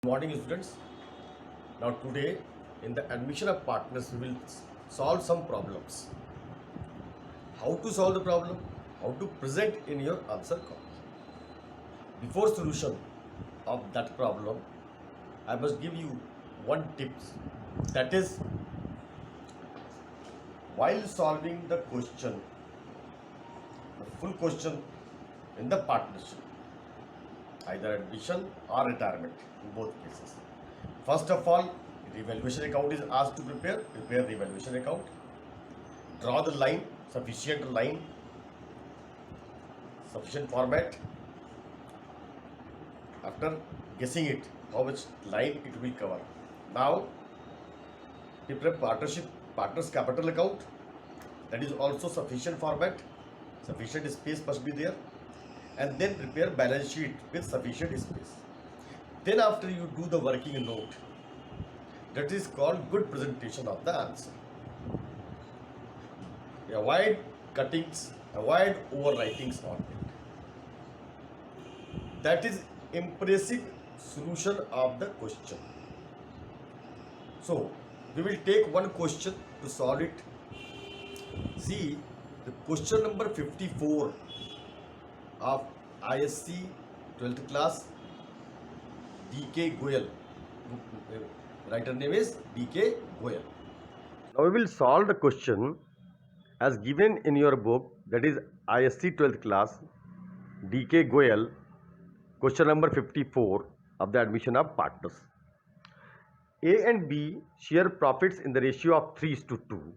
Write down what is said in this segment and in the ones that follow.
Good morning, students. Now today in the admission of partners we will solve some problems. How to solve the problem? How to present in your answer copy. Before solution of that problem, I must give you one tips. That is, while solving the question, the full question in the partnership, either admission or retirement in both cases. First of all, revaluation account is asked to prepare revaluation account, draw the line, sufficient format. After guessing it, how much line it will cover. Now, prepare partners capital account. That is also sufficient format, sufficient space must be there, and then prepare balance sheet with sufficient space. Then after you do the working note, that is called good presentation of the answer. Avoid cuttings, avoid overwritings on it. That is impressive solution of the question. So we will take one question to solve it. See the question number 54 of ISC 12th class, DK Goyal. Writer name is DK Goyal. Now we will solve the question as given in your book, that is ISC 12th class, DK Goyal, question number 54 of the admission of partners. A and B share profits in the ratio of 3:2.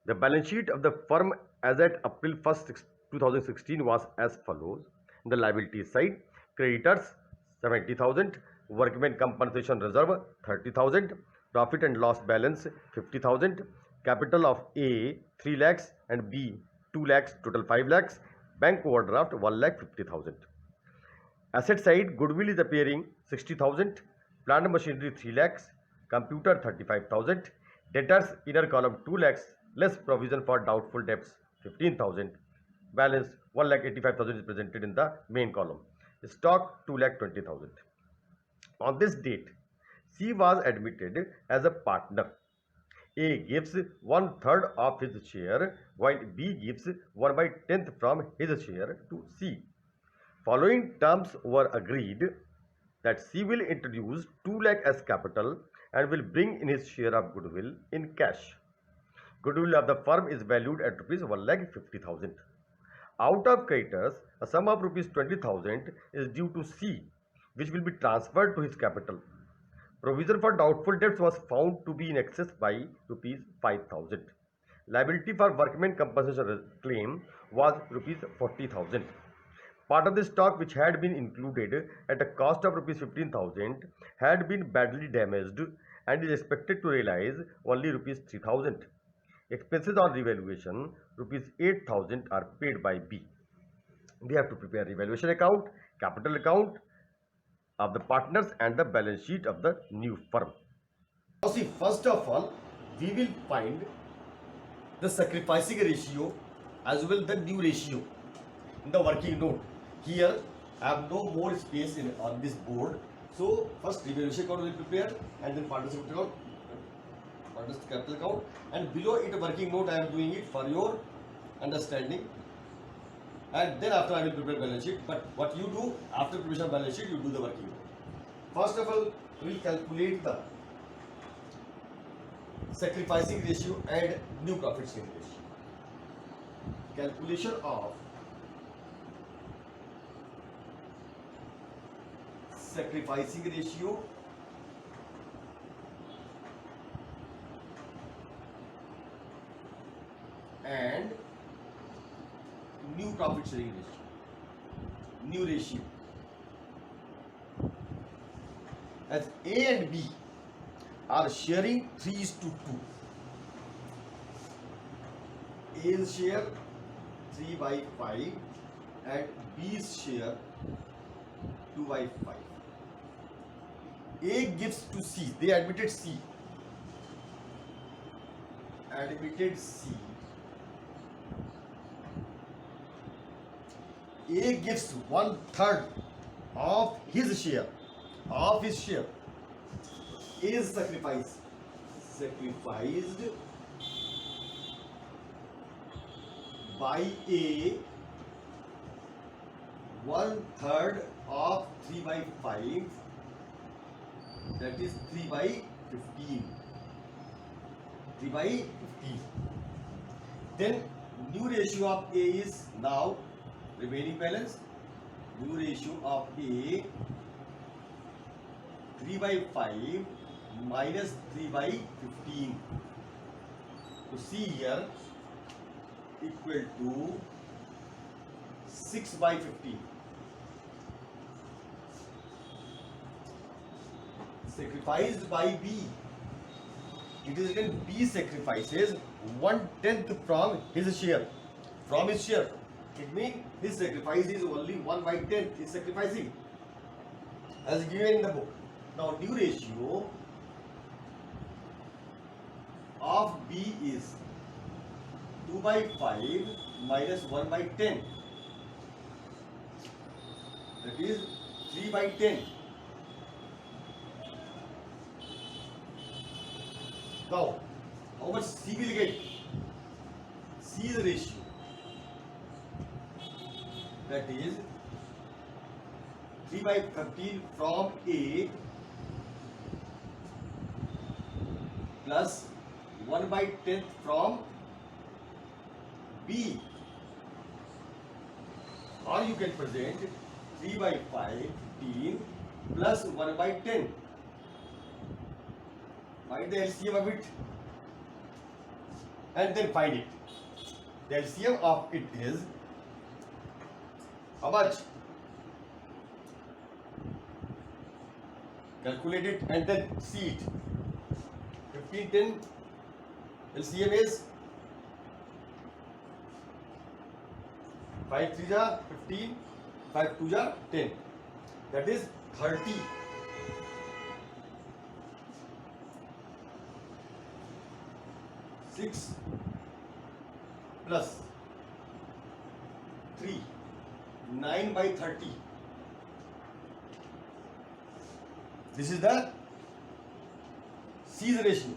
The balance sheet of the firm as at April 1st, 2016 was as follows. In the liability side, creditors 70,000, workmen compensation reserve 30,000, profit and loss balance 50,000, capital of A 3 lakhs and B 2 lakhs, total 5 lakhs, bank overdraft 1,50,000. Asset side, goodwill is appearing 60,000, plant machinery 3 lakhs, computer 35,000, debtors inner column 2 lakhs, less provision for doubtful debts 15,000, balance 1,85,000 is presented in the main column, stock 2,20,000. On this date, C was admitted as a partner. A gives 1/3 of his share while B gives 1/10 from his share to C. Following terms were agreed that C will introduce 2 lakh as capital and will bring in his share of goodwill in cash. Goodwill of the firm is valued at rupees 1,50,000. Out of creditors, a sum of rupees 20,000 is due to C, which will be transferred to his capital. Provision for doubtful debts was found to be in excess by rupees 5,000. Liability for workmen compensation claim was rupees 40,000. Part of the stock which had been included at a cost of rupees 15,000 had been badly damaged and is expected to realize only rupees 3,000. Expenses on revaluation rupees 8,000 are paid by B. We have to prepare revaluation account, capital account of the partners and the balance sheet of the new firm. Now see, first of all, we will find the sacrificing ratio as well the new ratio in the working note. Here I have no more space on this board. So first revaluation account will prepare and then partnership account, partners capital account, and below it working note I am doing it for your understanding. And then after I will prepare balance sheet. But what you do after preparation of balance sheet, you do the working note. First of all, we will calculate the sacrificing ratio and new profit sharing ratio. Calculation of sacrificing ratio and new profit sharing ratio. New ratio. As A and B are sharing 3:2. A's share 3/5 and B's share 2/5. A gives to C. They admitted C. Admitted C. A gives 1/3 of his share of his share is sacrificed by a 1/3 of 3 by 5, that is 3 by 15. 3 by 15. Then new ratio of A is now remaining balance. New ratio of A 3 by 5 minus 3 by 15. So C here equal to 6 by 15. Sacrificed by B. It is written B sacrifices 1/10 from his share. From his share. It means his sacrifice is only 1/10. He is sacrificing as given in the book. Now new ratio of B is 2 by 5 minus 1 by 10. That is 3 by 10. Now, how much C will get? C is the ratio. That is 3 by 15 from A plus 1 by 10 from B. Or you can present 3 by 15 plus 1 by 10. Find the LCM of it and then find it. The LCM of it is how much? Calculate it and then see it. 15, 10 LCM is 5 3 ja 15, 5 2 ja 10. That is 30. 6 plus 3, 9 by 30. This is the C's ratio.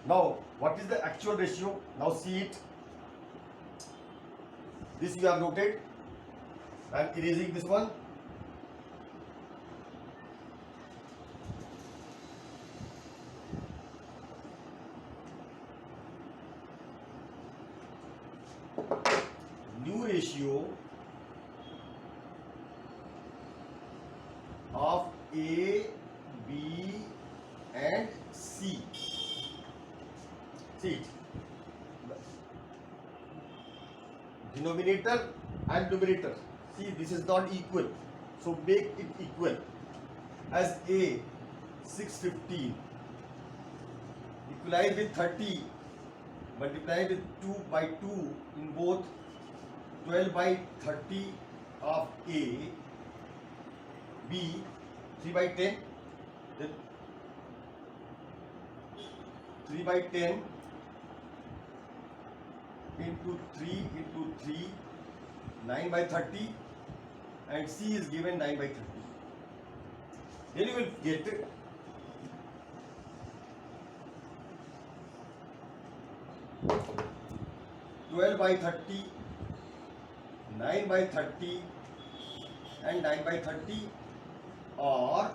Now, what is the actual ratio? Now see it. This you have noted. I am erasing this one. New ratio of A, B and C. See it. Denominator and numerator. See, this is not equal. So make it equal. As A 615 equalize with 30 multiply with 2 by 2 in both 12 by 30 of A, B 3 by 10, then 3 by 10 into 3 into 3, 9 by 30, and C is given 9 by 30. Then you will get 12 by 30, 9 by 30 and 9 by 30, or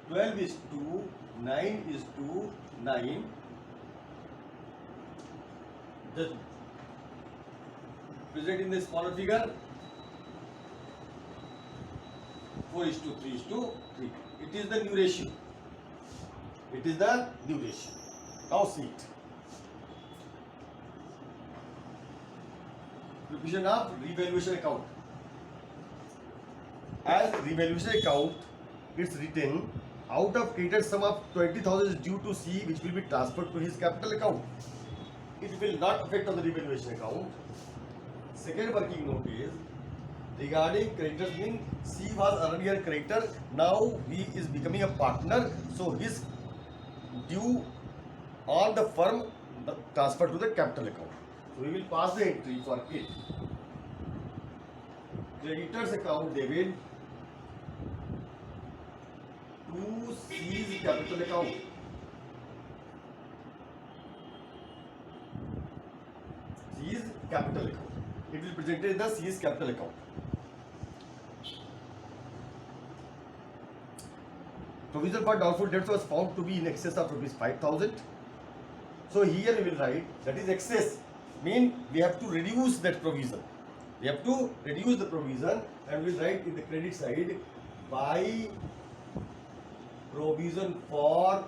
12 is to 9 is to 9. Just present in the smaller figure. 4 is to 3 is to 3. It is the new ratio. It is the new ratio. Now see it. Preparation of revaluation account. As revaluation account, it's written out of credited sum of 20,000 is due to C, which will be transferred to his capital account. It will not affect on the revaluation account. Second working note is regarding creditors, mean C was earlier creditor, now he is becoming a partner, so his due on the firm transfer to the capital account. So we will pass the entry for it. Creditors account debit to seize capital account. Seize capital account. It will present in the seize capital account. Provision for doubtful debts was found to be in excess of rupees 5,000. So here we will write that is excess. Mean we have to reduce that provision. We have to reduce the provision, and we will write in the credit side by provision for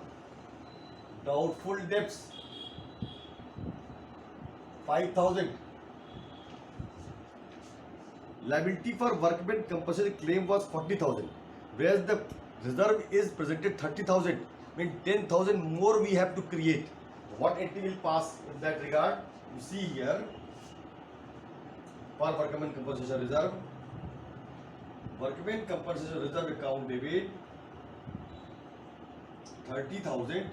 doubtful debts 5,000. Liability for workmen compulsory claim was 40,000, whereas the reserve is presented 30,000. Means 10,000 more we have to create. What entry will pass in that regard? You see here, for workmen compensation reserve, workmen compensation reserve account debit 30,000.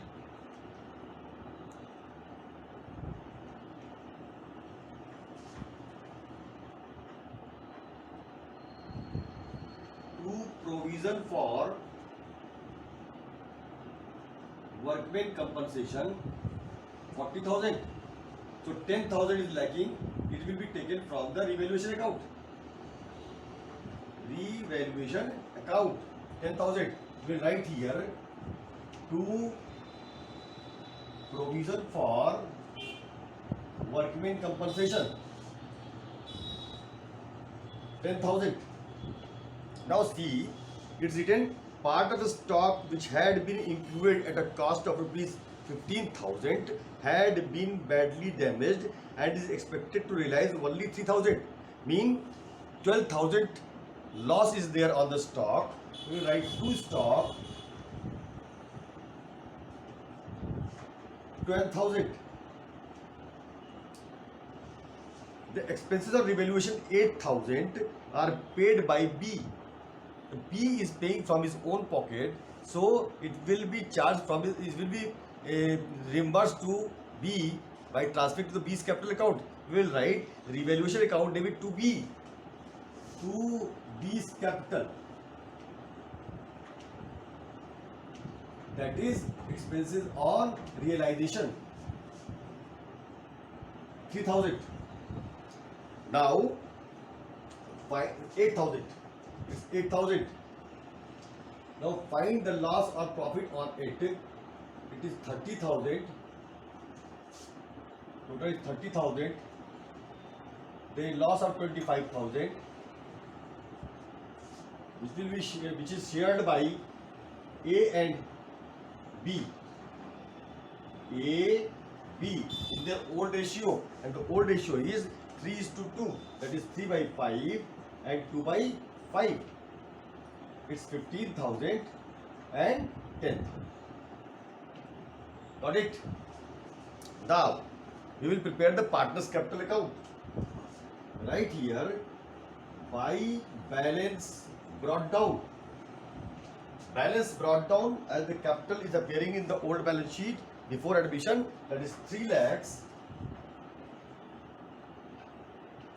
To provision for workmen compensation 40,000. So 10,000 is lacking. It will be taken from the revaluation account. Revaluation account 10,000. We will write here to provision for workmen compensation 10,000. Now see, it's written part of the stock which had been included at a cost of rupees 15,000 had been badly damaged and is expected to realize only 3,000. Mean 12,000 loss is there on the stock. We will write to stock 12,000. The expenses of revaluation 8,000 are paid by B. B is paying from his own pocket, so it will be charged from his, it will be reimbursed to B by transferring to the B's capital account. We will write revaluation account debit to B, to B's capital. That is expenses on realization 3,000. Now 8,000. It's 8,000. Now find the loss or profit on it. It is 30,000. Total is 30,000. The loss of 25,000, which is shared by A and B. A, B in their old ratio, and the old ratio is 3:2. That is 3 by 5 and 2 by 5. It's 15,000 and 10,000. Got it? Now we will prepare the partners capital account. Right here, by balance brought down. Balance brought down as the capital is appearing in the old balance sheet before admission, that is 3 lakhs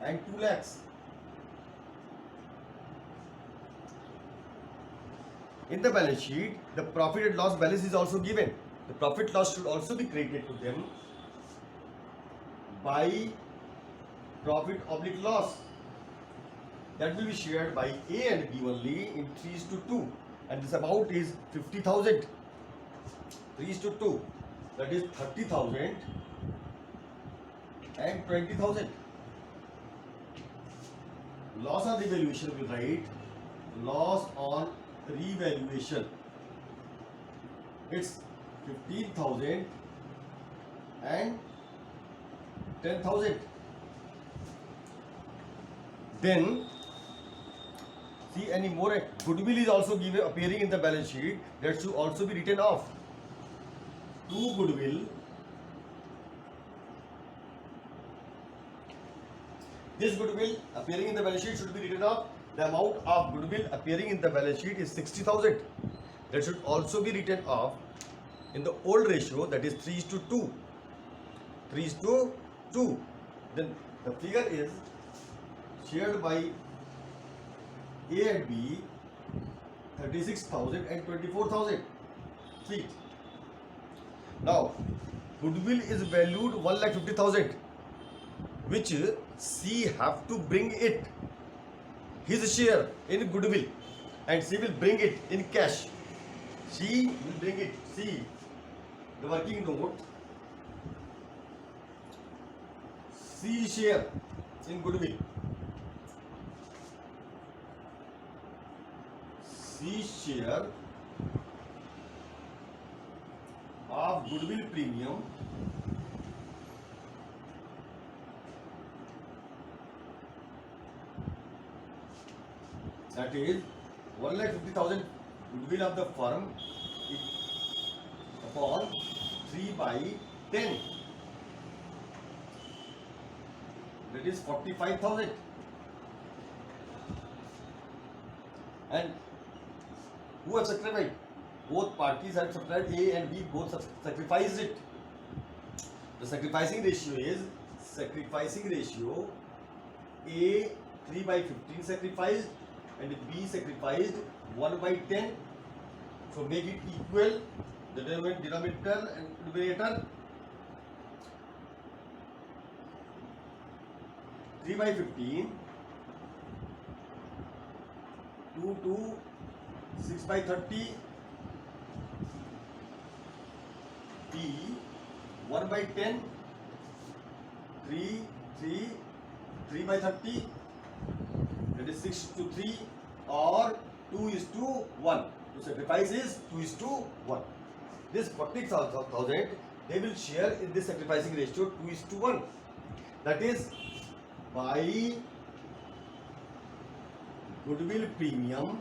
and 2 lakhs. In the balance sheet, the profit and loss balance is also given. The profit loss should also be credited to them by profit oblique loss. That will be shared by A and B only in 3:2. And this amount is 50,000. 3:2. That is 30,000 and 20,000. Loss on revaluation, we write loss on revaluation. It's 15,000 and 10,000. Then see any more. Goodwill is also given appearing in the balance sheet. That should also be written off. To goodwill. This goodwill appearing in the balance sheet should be written off. The amount of goodwill appearing in the balance sheet is 60,000. That should also be written off in the old ratio, that is 3:2. 3:2. Then the figure is shared by A and B 36,000 and 24,000. See. Now, goodwill is valued 1,50,000, which C have to bring it, his share in goodwill, and C will bring it in cash. C will bring it. C, the working note. C share in goodwill. C share of goodwill premium that is 1,50,000 goodwill of the firm upon 3/10, that is 45,000, and who have sacrificed? Both parties have subscribed. A and B both sacrificed it. The sacrificing ratio is A 3/15 sacrificed and B sacrificed 1/10. So make it equal, the denominator and numerator. 3/15 2 6/30 B 1/10 3/30, that is 6:3 or 2:1. So sacrifice is 2:1. This 40,000 they will share in this sacrificing ratio 2:1. That is, by goodwill premium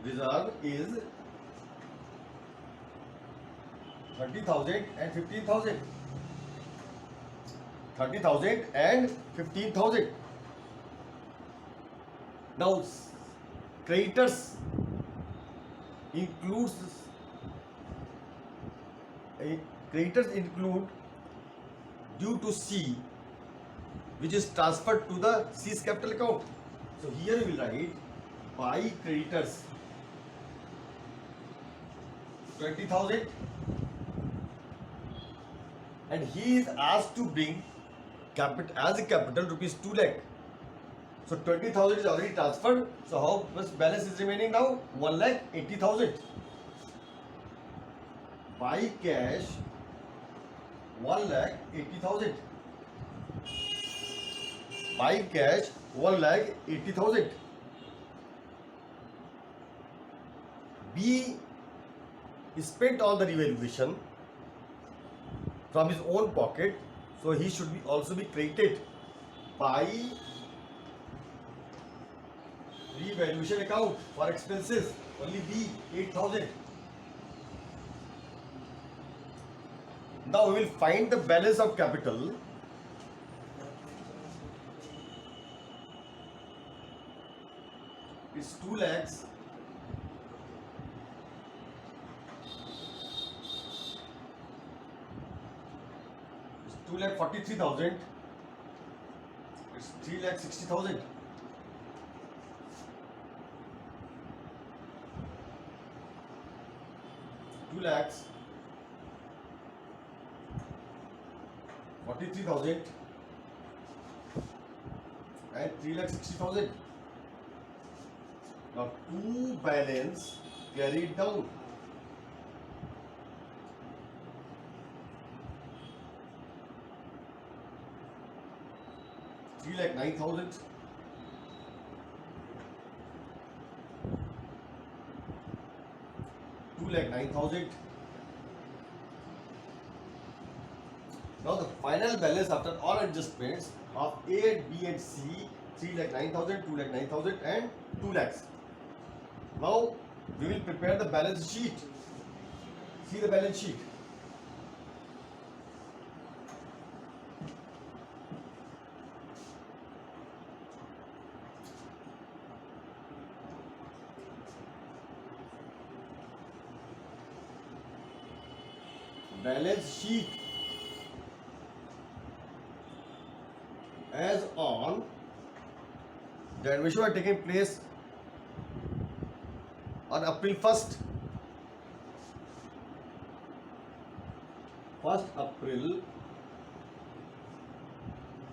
reserve is 30,000 and 15,000. 30,000 and 15,000. Now, creditors include due to C, which is transferred to the C's capital account. So here we will write by creditors 20,000, and he is asked to bring capital rupees 2 lakh. So 20,000 is already transferred. So how much balance is remaining now? 1,80,000. By cash 1,80,000. By cash 1,80,000. B spent all the revaluation from his own pocket, so he should also be credited by revaluation account for expenses. Only B 8,000. Now we will find the balance of capital. It's 2 lakhs. It's 2,43,000. It's 3,60,000. 2 lakhs 43,000 and 3,60,000. Now two balance carried down. Three lakh 9,000. 2,09,000. Now the final balance after all adjustments of A and B and C, 3,09,000, 2,09,000 and 2 lakhs. Now we will prepare the balance sheet. See the balance sheet. Balance sheet as on the admission had taken place on April 1st, 1st April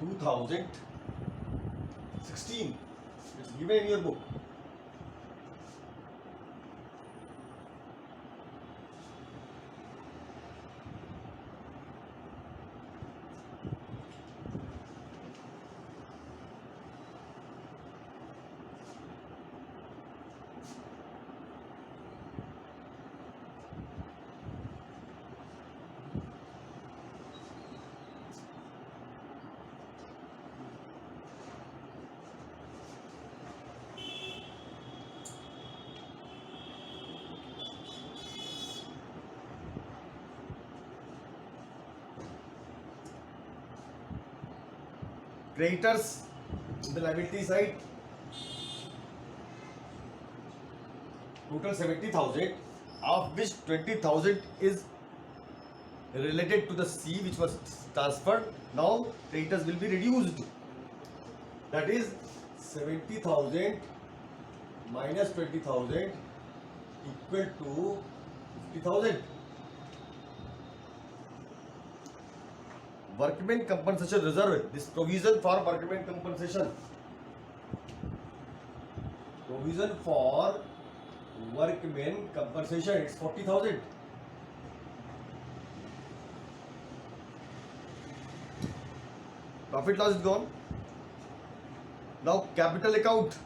2016. It's given in your book. Creditors in the liability side, total 70,000, of which 20,000 is related to the C which was transferred. Now creditors will be reduced. That is 70,000 minus 20,000 equal to 50,000. Workmen compensation reserve. This provision for workmen compensation. Provision for workmen compensation. It's 40,000. Profit loss is gone. Now capital account.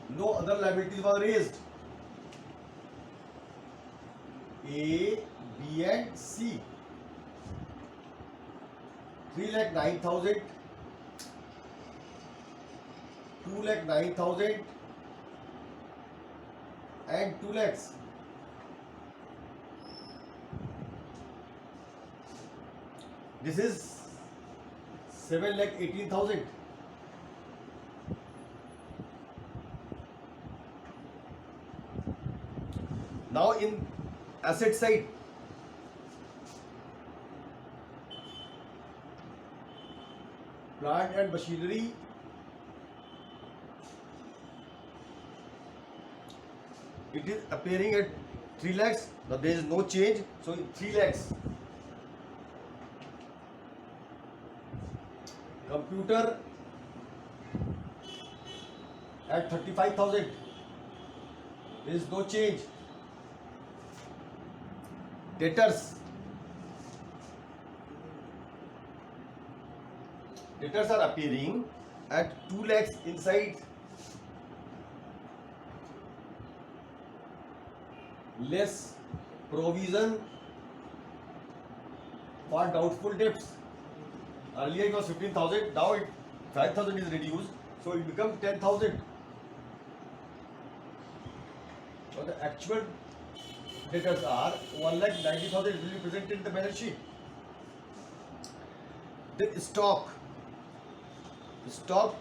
No other liabilities were raised. A, B and C. 3,09,000, 2,09,000 and 2 lakhs. This is 7,18,000. Now in asset side, plant and machinery, it is appearing at 3 lakhs. Now there is no change, so 3 lakhs. Computer at 35,000. There is no change. Debtors are appearing at 2 lakhs inside. Less provision for doubtful debts. Earlier it was 15,000, now 5,000 is reduced, so it becomes 10,000. So the actual debtors are 1,90,000. It will be presented in the balance sheet. The stock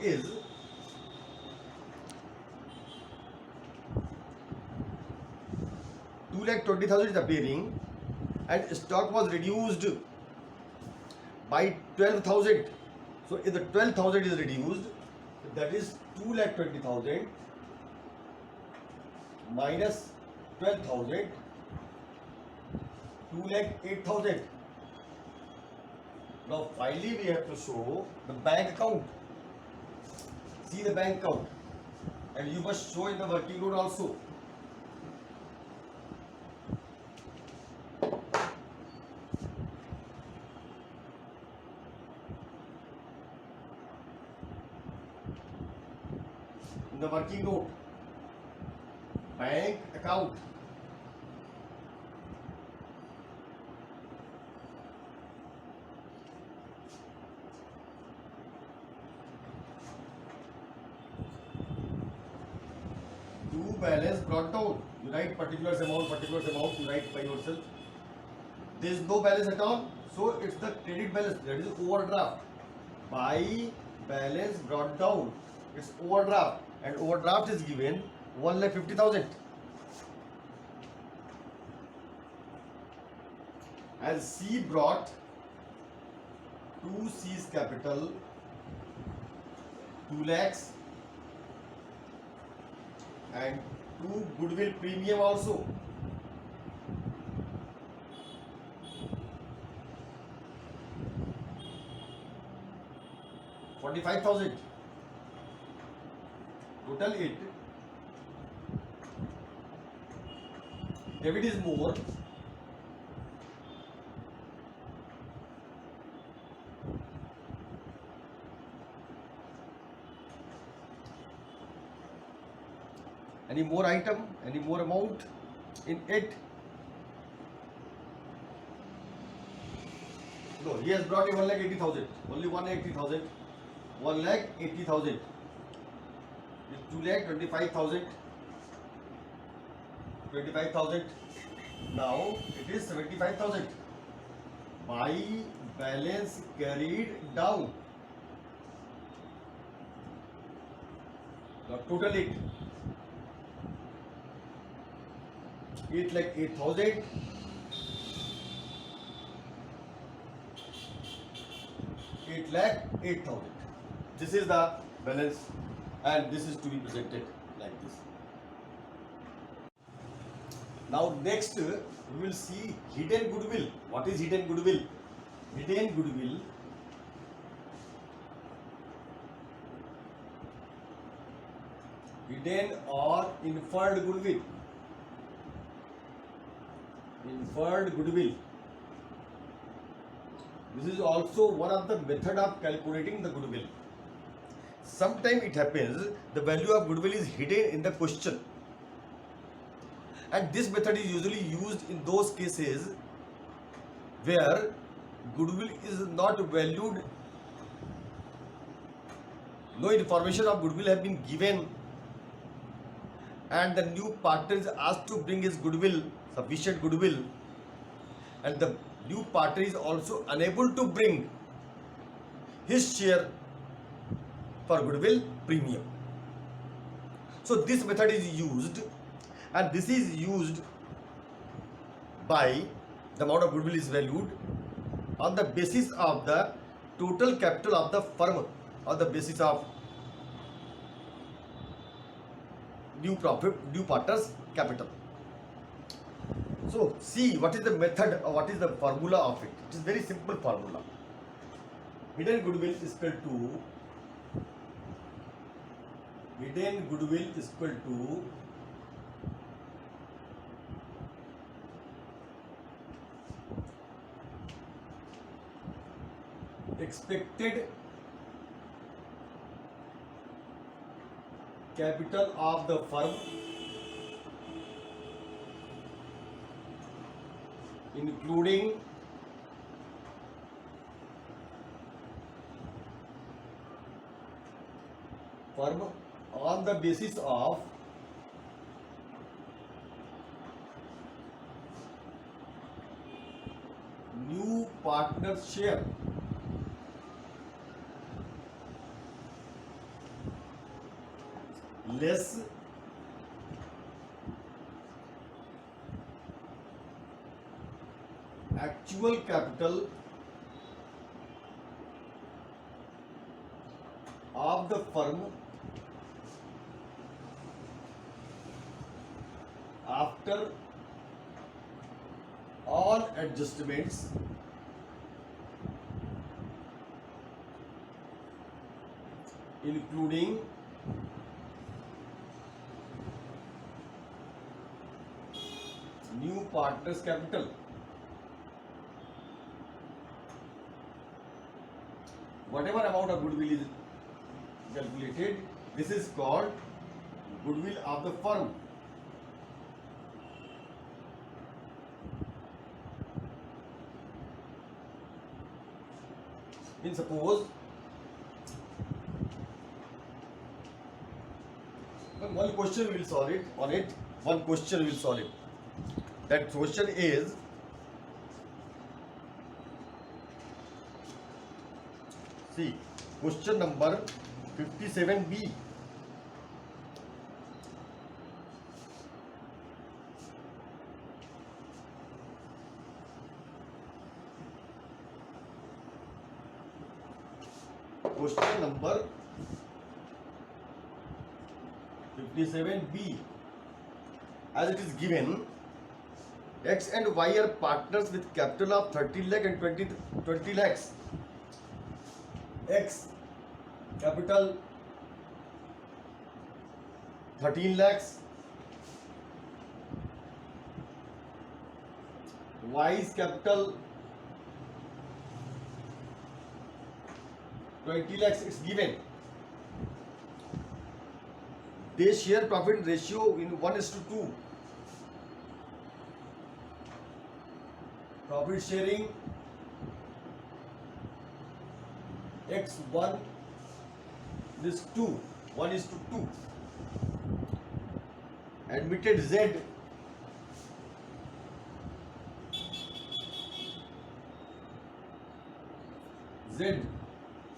is 2,20,000 is appearing, and stock was reduced by 12,000. So if the 12,000 is reduced, that is 2,20,000 minus 12,000, 2,08,000. Now finally we have to show the bank account. See the bank account, and you must show in the working note also. In the working note, bank account. To balance brought down. You write particulars amount, you write by yourself. There is no balance at all, so it's the credit balance, that is overdraft. By balance brought down, it's overdraft, and overdraft is given 1,50,000. And C brought 2 C's capital 2 lakhs, and 2 goodwill premium also. $45,000. Total it. Debit is more. Any more item? Any more amount in it? No, he has brought in 1,80,000. Only 1,80,000. 1,80,000. 2,25,000. 25,000. Now it is 75,000. By balance carried down. Now total it. It like 8,000. 8,08,000. This is the balance, and this is to be presented like this. Now next we will see hidden goodwill. What is hidden goodwill? Hidden goodwill hidden or inferred goodwill. Inferred goodwill. This is also one of the method of calculating the goodwill. Sometimes it happens the value of goodwill is hidden in the question, and this method is usually used in those cases where goodwill is not valued, no information of goodwill has been given, and the new partner is asked to bring his goodwill, sufficient goodwill, and the new partner is also unable to bring his share for goodwill premium. So this method is used, and this is used by the amount of goodwill is valued on the basis of the total capital of the firm, on the basis of new partner's capital. So see what is the method or what is the formula of it. It is very simple formula. Hidden goodwill is equal to expected capital of the firm including firm on the basis of new partner's share less actual capital of the firm after all adjustments including new partner's capital. Whatever amount of goodwill is calculated, this is called goodwill of the firm. Means suppose one question we will solve it on it. One question we will solve it. That question is see question number 57B. Question number 57B. As it is given, X and Y are partners with capital of 30 lakh and 20 lakhs. X capital 13 lakhs, Y's capital 20 lakhs is given. They share profit ratio in 1:2. Profit sharing X1 is 2, 1:2. Admitted Z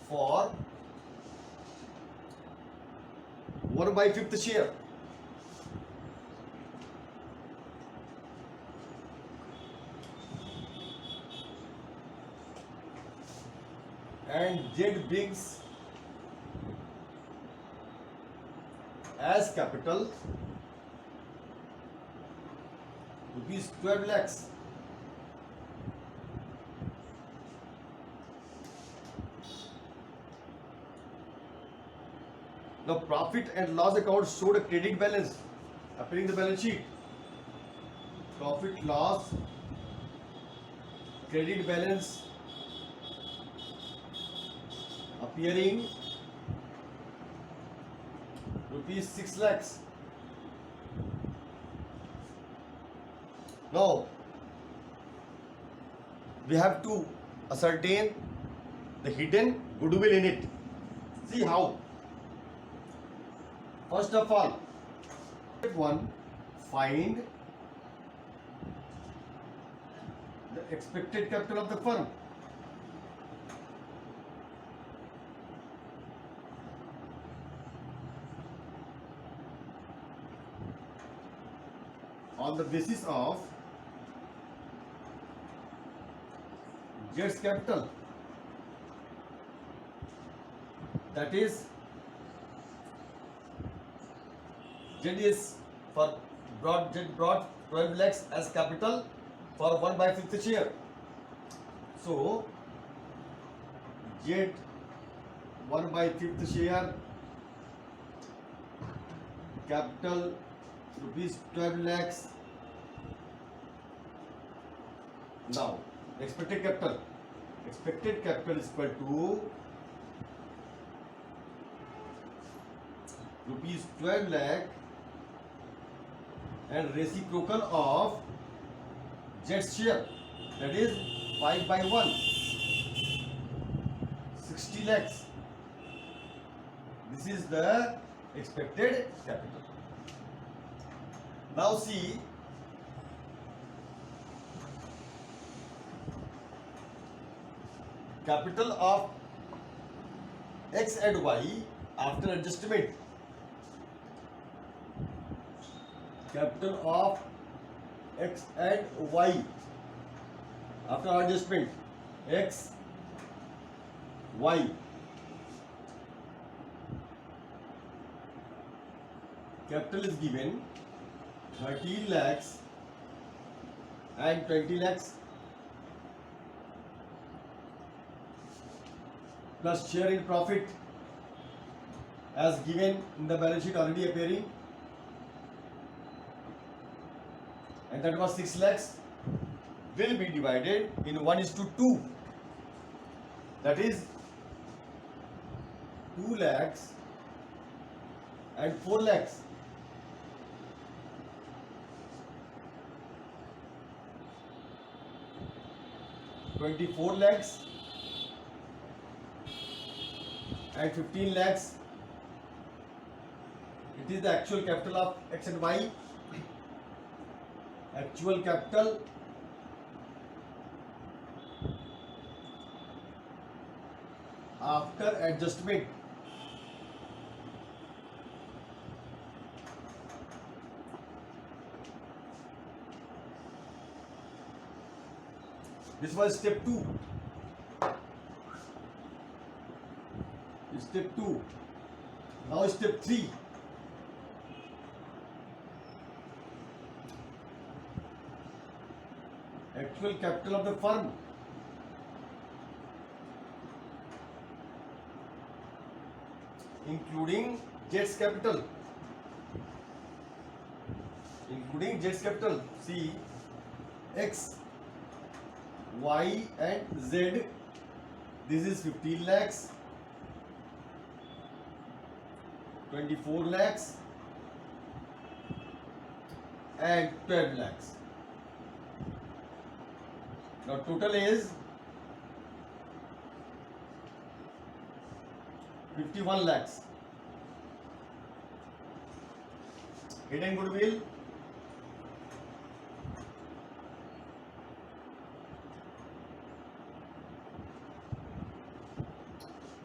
for 1/5 share. And Z brings as capital rupees 12 lakhs. Now profit and loss account showed a credit balance appearing in the balance sheet. Profit loss credit balance appearing rupees 6 lakhs. Now we have to ascertain the hidden goodwill in it. See how. First of all, step 1, find the expected capital of the firm. On the basis of Z's capital, that is Z brought 12 lakhs as capital for 1/5 share. So Z 1/5 share capital rupees 12 lakhs. Now expected capital is equal to rupees 12 lakh and reciprocal of Z's share, that is 5/1, 60 lakhs. This is the expected capital. Now see, capital of X and Y after adjustment. Capital of X and Y after adjustment. X, Y. Capital is given 13 lakhs and 20 lakhs plus share in profit as given in the balance sheet already appearing, and that was 6 lakhs, will be divided in 1:2. That is 2 lakhs and 4 lakhs. $24 lakhs and 15 lakhs. It is the actual capital of X and Y. Actual capital after adjustment. This was step 2. Step 2. Now step 3. actual capital of the firm, including Jets capital, see X, Y and Z. This is 15 lakhs, 24 lakhs and 12 lakhs. Now total is 51 lakhs. Hidden goodwill,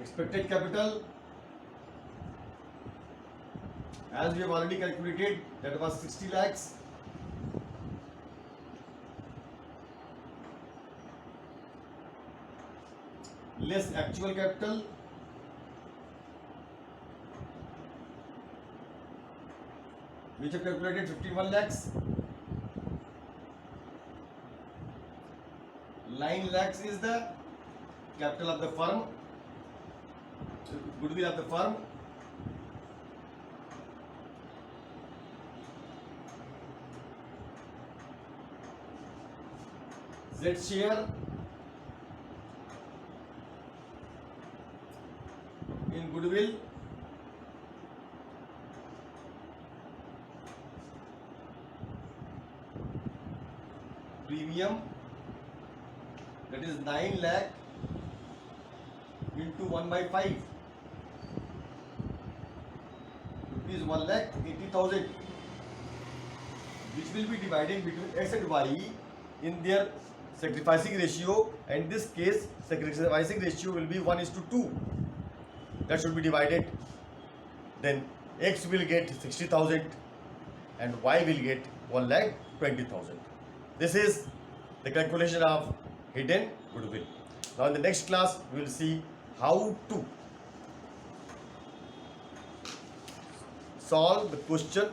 expected capital, as we have already calculated, that was 60 lakhs. Less actual capital, which have calculated 51 lakhs. 9 lakhs is the capital of the firm, goodwill of the firm. Z share in goodwill, premium, that is 9 lakh into 1 by 5, rupees 1,80,000, which will be divided between X and Y in their sacrificing ratio, and in this case sacrificing ratio will be 1:2. That should be divided. Then X will get 60,000 and Y will get 1,20,000. This is the calculation of hidden goodwill. Now in the next class we will see how to solve the question,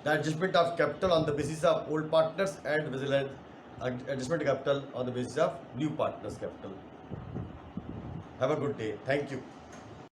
the adjustment of capital on the basis of old partners and adjustment capital on the basis of new partners capital. Have a good day. Thank you.